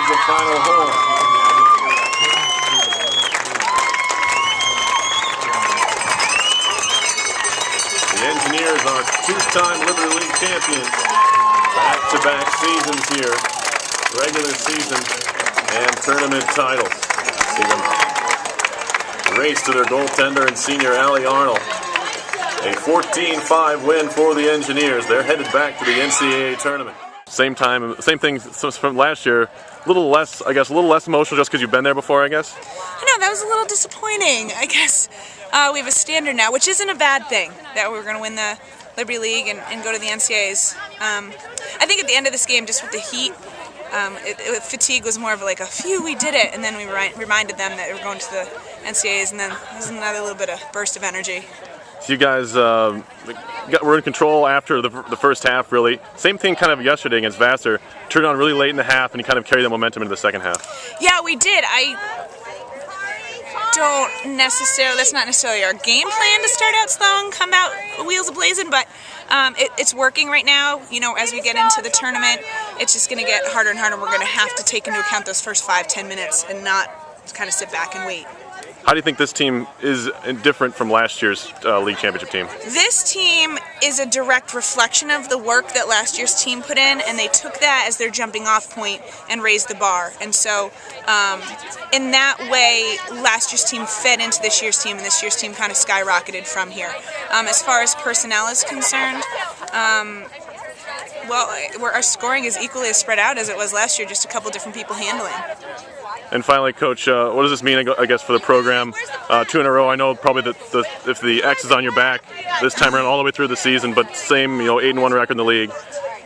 the final hole. The Engineers are two-time Liberty League champions. Back-to-back seasons here. Regular season and tournament titles. See them race to their goaltender and senior Allie Arnold. A 14-5 win for the Engineers. They're headed back to the NCAA tournament. Same thing from last year. A little less, I guess, a little less emotional just because you've been there before, I guess? I know, that was a little disappointing. I guess we have a standard now, which isn't a bad thing, that we're going to win the Liberty League and go to the NCAAs. I think at the end of this game, just with the heat, fatigue was more of like a phew, we did it, and then we reminded them that we were going to the NCAAs, and then there was another little bit of burst of energy. So you guys were in control after the first half, really. Same thing kind of yesterday against Vassar. Turned on really late in the half, and you kind of carried the momentum into the second half. Yeah, we did. That's not necessarily our game plan to start out slow and come out wheels a-blazing, but it's working right now. You know, as we get into the tournament, it's just going to get harder and harder. We're going to have to take into account those first 5-10 minutes and not kind of sit back and wait. How do you think this team is different from last year's league championship team? This team is a direct reflection of the work that last year's team put in, and they took that as their jumping off point and raised the bar. And so in that way, last year's team fed into this year's team, and this year's team kind of skyrocketed from here. As far as personnel is concerned, our scoring is equally as spread out as it was last year, just a couple different people handling. And finally, Coach, what does this mean, I guess, for the program? 2 in a row. I know probably that if the X is on your back this time around all the way through the season, but same, 8-1 record in the league,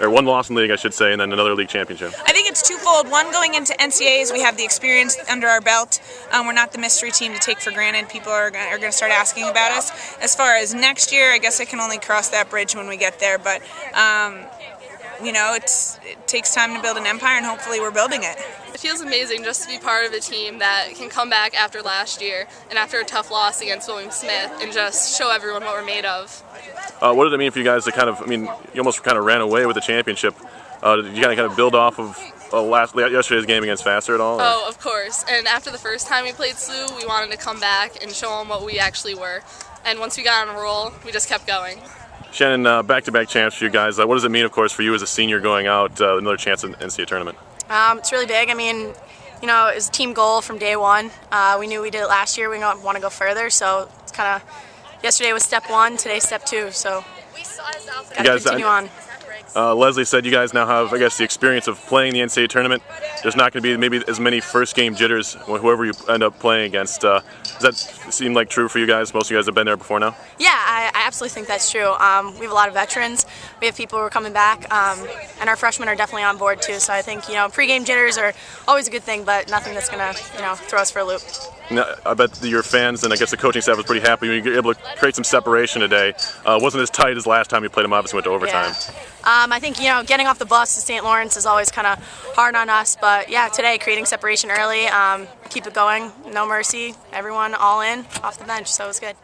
or 1 loss in the league, I should say, and then another league championship. I think it's twofold. One, going into NCAAs, we have the experience under our belt. We're not the mystery team to take for granted. People are going to start asking about us. As far as next year, I guess I can only cross that bridge when we get there, but it takes time to build an empire, and hopefully we're building it. It feels amazing just to be part of a team that can come back after last year and after a tough loss against William Smith and just show everyone what we're made of. What did it mean for you guys to you almost kind of ran away with the championship. Did you kind of build off of yesterday's game against Vassar at all? Or? Oh, of course. And after the first time we played SLU, we wanted to come back and show them what we actually were. And once we got on a roll, we just kept going. Shannon, back-to-back champs for you guys. What does it mean, of course, for you as a senior going out, another chance in the NCAA tournament? It's really big. I mean, it was a team goal from day one. We knew we did it last year. We want to go further, so it's kind of, yesterday was step 1, today's step 2, so got to continue on. Leslie said you guys now have, I guess, the experience of playing the NCAA tournament. There's not going to be maybe as many first-game jitters whoever you end up playing against. Does that seem like true for you guys? Most of you guys have been there before now? Yeah, I absolutely think that's true. We have a lot of veterans. We have people who are coming back, and our freshmen are definitely on board too. So I think pre-game jitters are always a good thing, but nothing that's going to throw us for a loop. Now, I bet your fans and I guess the coaching staff was pretty happy when you were able to create some separation today. It wasn't as tight as last time you played them. Obviously went to overtime. Yeah. I think getting off the bus to St. Lawrence is always kind of hard on us, but yeah, today creating separation early, keep it going, no mercy, everyone all in off the bench, so it was good.